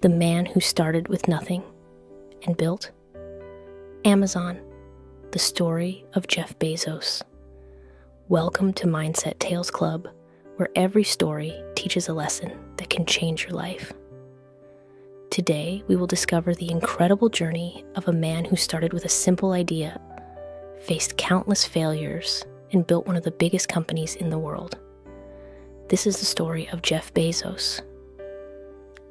the man who started with nothing and built Amazon, the story of Jeff Bezos. Welcome to Mindset Tales Club, where every story teaches a lesson that can change your life. Today, we will discover the incredible journey of a man who started with a simple idea, faced countless failures, and built one of the biggest companies in the world. This is the story of Jeff Bezos,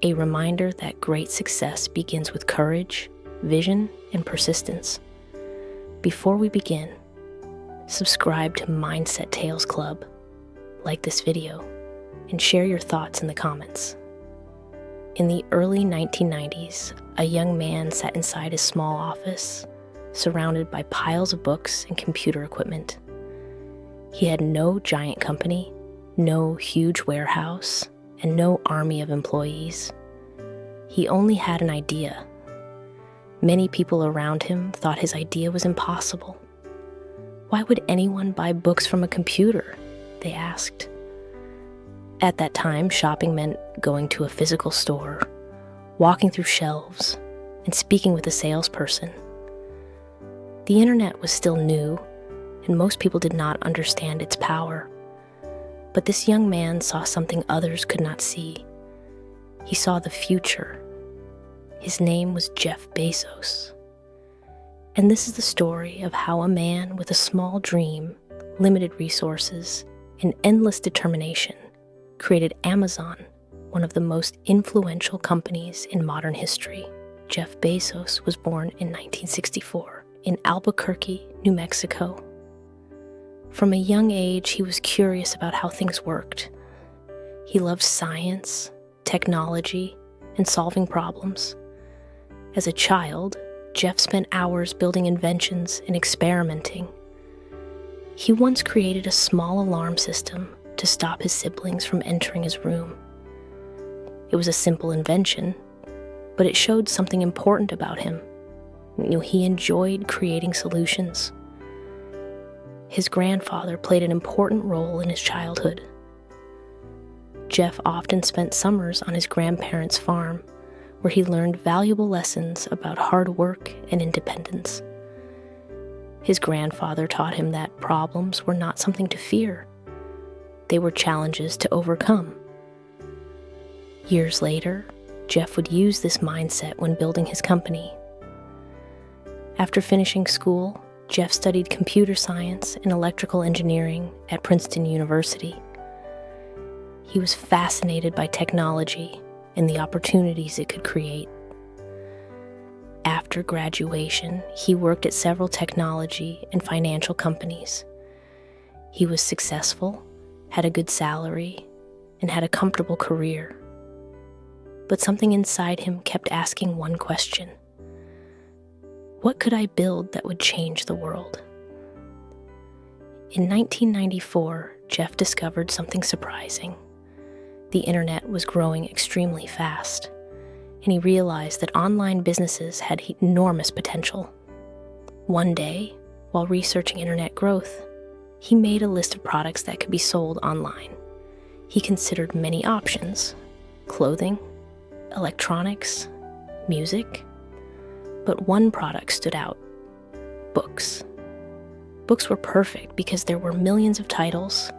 a reminder that great success begins with courage, vision, and persistence. Before we begin, subscribe to Mindset Tales Club, like this video, and share your thoughts in the comments. In the early 1990s, a young man sat inside his small office, surrounded by piles of books and computer equipment. He had no giant company, no huge warehouse, and no army of employees. He only had an idea. Many people around him thought his idea was impossible. Why would anyone buy books from a computer? They asked. At that time, shopping meant going to a physical store, walking through shelves, and speaking with a salesperson. The internet was still new, and most people did not understand its power. But this young man saw something others could not see. He saw the future. His name was Jeff Bezos. And this is the story of how a man with a small dream, limited resources, and endless determination created Amazon, one of the most influential companies in modern history. Jeff Bezos was born in 1964 in Albuquerque, New Mexico. From a young age, he was curious about how things worked. He loved science, technology, and solving problems. As a child, Jeff spent hours building inventions and experimenting. He once created a small alarm system to stop his siblings from entering his room. It was a simple invention, but it showed something important about him. He enjoyed creating solutions. His grandfather played an important role in his childhood. Jeff often spent summers on his grandparents' farm, where he learned valuable lessons about hard work and independence. His grandfather taught him that problems were not something to fear. They were challenges to overcome. Years later, Jeff would use this mindset when building his company. After finishing school, Jeff studied computer science and electrical engineering at Princeton University. He was fascinated by technology and the opportunities it could create. After graduation, he worked at several technology and financial companies. He was successful, had a good salary, and had a comfortable career. But something inside him kept asking one question: what could I build that would change the world? In 1994, Jeff discovered something surprising. The internet was growing extremely fast, and he realized that online businesses had enormous potential. One day, while researching internet growth, he made a list of products that could be sold online. He considered many options: clothing, electronics, music. But one product stood out: books. Books were perfect because there were millions of titles,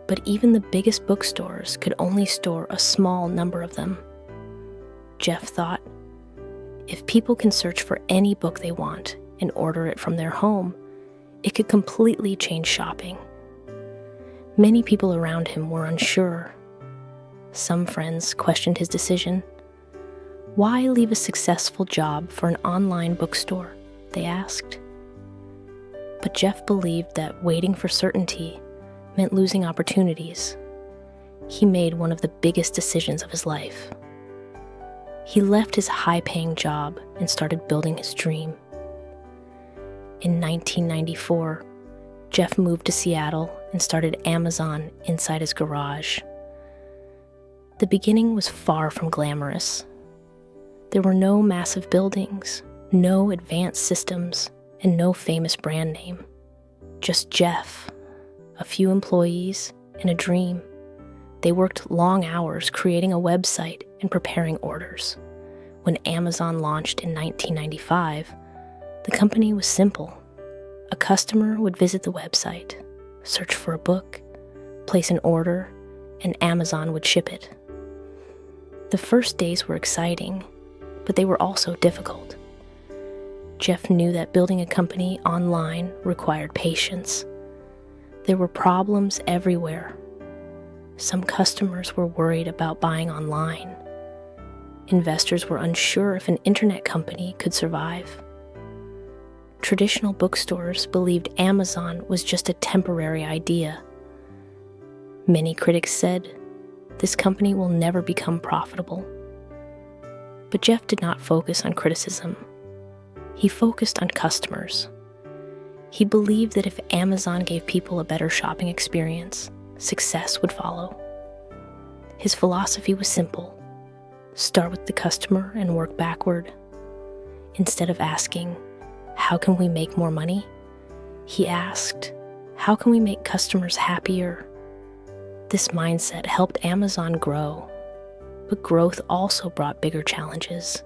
but even the biggest bookstores could only store a small number of them. Jeff thought, if people can search for any book they want and order it from their home, it could completely change shopping. Many people around him were unsure. Some friends questioned his decision. Why leave a successful job for an online bookstore? They asked. But Jeff believed that waiting for certainty meant losing opportunities. He made one of the biggest decisions of his life. He left his high-paying job and started building his dream. In 1994, Jeff moved to Seattle and started Amazon inside his garage. The beginning was far from glamorous. There were no massive buildings, no advanced systems, and no famous brand name. Just Jeff, a few employees, and a dream. They worked long hours creating a website and preparing orders. When Amazon launched in 1995, the company was simple. A customer would visit the website, search for a book, place an order, and Amazon would ship it. The first days were exciting, but they were also difficult. Jeff knew that building a company online required patience. There were problems everywhere. Some customers were worried about buying online. Investors were unsure if an internet company could survive. Traditional bookstores believed Amazon was just a temporary idea. Many critics said, "This company will never become profitable." But Jeff did not focus on criticism. He focused on customers. He believed that if Amazon gave people a better shopping experience, success would follow. His philosophy was simple. Start with the customer and work backward. Instead of asking, "How can we make more money?" he asked, "How can we make customers happier?" This mindset helped Amazon grow, but growth also brought bigger challenges.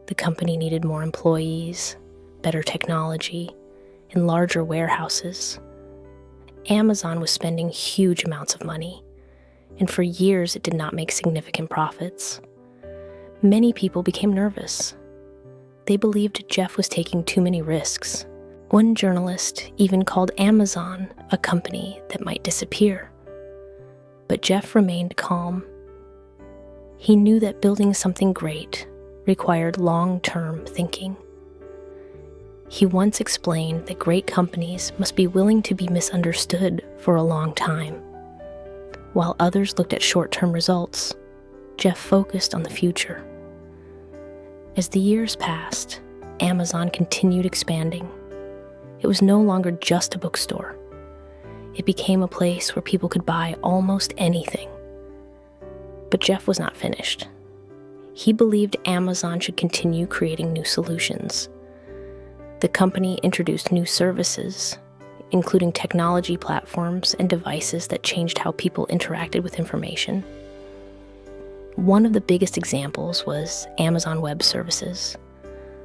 The company needed more employees, better technology, and larger warehouses. Amazon was spending huge amounts of money, and for years it did not make significant profits. Many people became nervous. They believed Jeff was taking too many risks. One journalist even called Amazon a company that might disappear. But Jeff remained calm. He knew that building something great required long-term thinking. He once explained that great companies must be willing to be misunderstood for a long time. While others looked at short-term results, Jeff focused on the future. As the years passed, Amazon continued expanding. It was no longer just a bookstore. It became a place where people could buy almost anything. But Jeff was not finished. He believed Amazon should continue creating new solutions. The company introduced new services, including technology platforms and devices that changed how people interacted with information. One of the biggest examples was Amazon Web Services,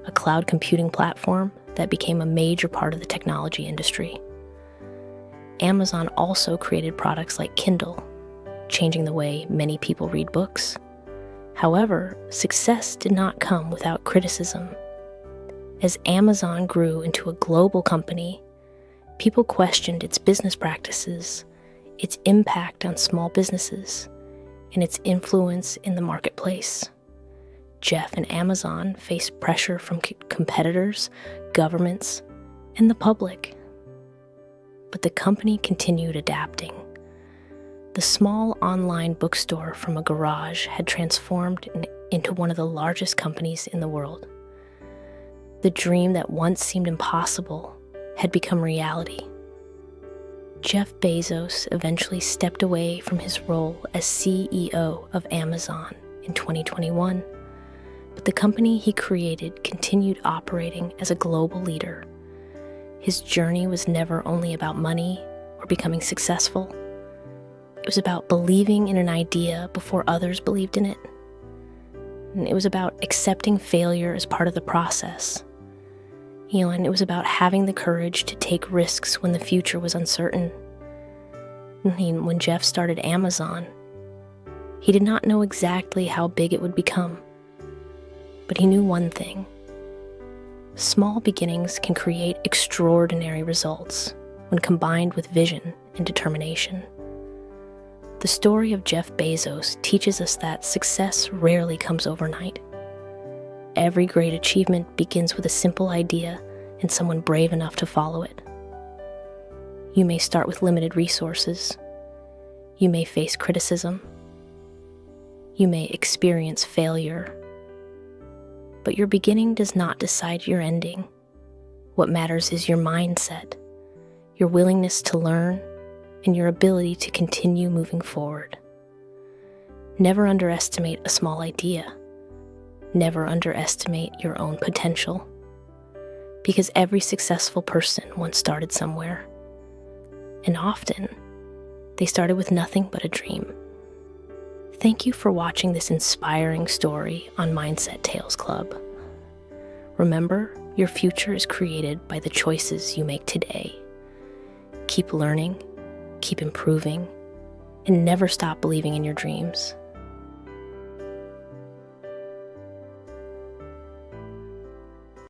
a cloud computing platform that became a major part of the technology industry. Amazon also created products like Kindle, changing the way many people read books. However, success did not come without criticism. As Amazon grew into a global company, people questioned its business practices, its impact on small businesses, and its influence in the marketplace. Jeff and Amazon faced pressure from competitors, governments, and the public. But the company continued adapting. The small online bookstore from a garage had transformed into one of the largest companies in the world. The dream that once seemed impossible had become reality. Jeff Bezos eventually stepped away from his role as CEO of Amazon in 2021, but the company he created continued operating as a global leader. His journey was never only about money or becoming successful. It was about believing in an idea before others believed in it. And it was about accepting failure as part of the process. And it was about having the courage to take risks when the future was uncertain. When Jeff started Amazon, he did not know exactly how big it would become. But he knew one thing. Small beginnings can create extraordinary results when combined with vision and determination. The story of Jeff Bezos teaches us that success rarely comes overnight. Every great achievement begins with a simple idea and someone brave enough to follow it. You may start with limited resources. You may face criticism. You may experience failure. But your beginning does not decide your ending. What matters is your mindset, your willingness to learn, and your ability to continue moving forward. Never underestimate a small idea. Never underestimate your own potential. Because every successful person once started somewhere. And often, they started with nothing but a dream. Thank you for watching this inspiring story on Mindset Tales Club. Remember, your future is created by the choices you make today. Keep learning, keep improving, and never stop believing in your dreams.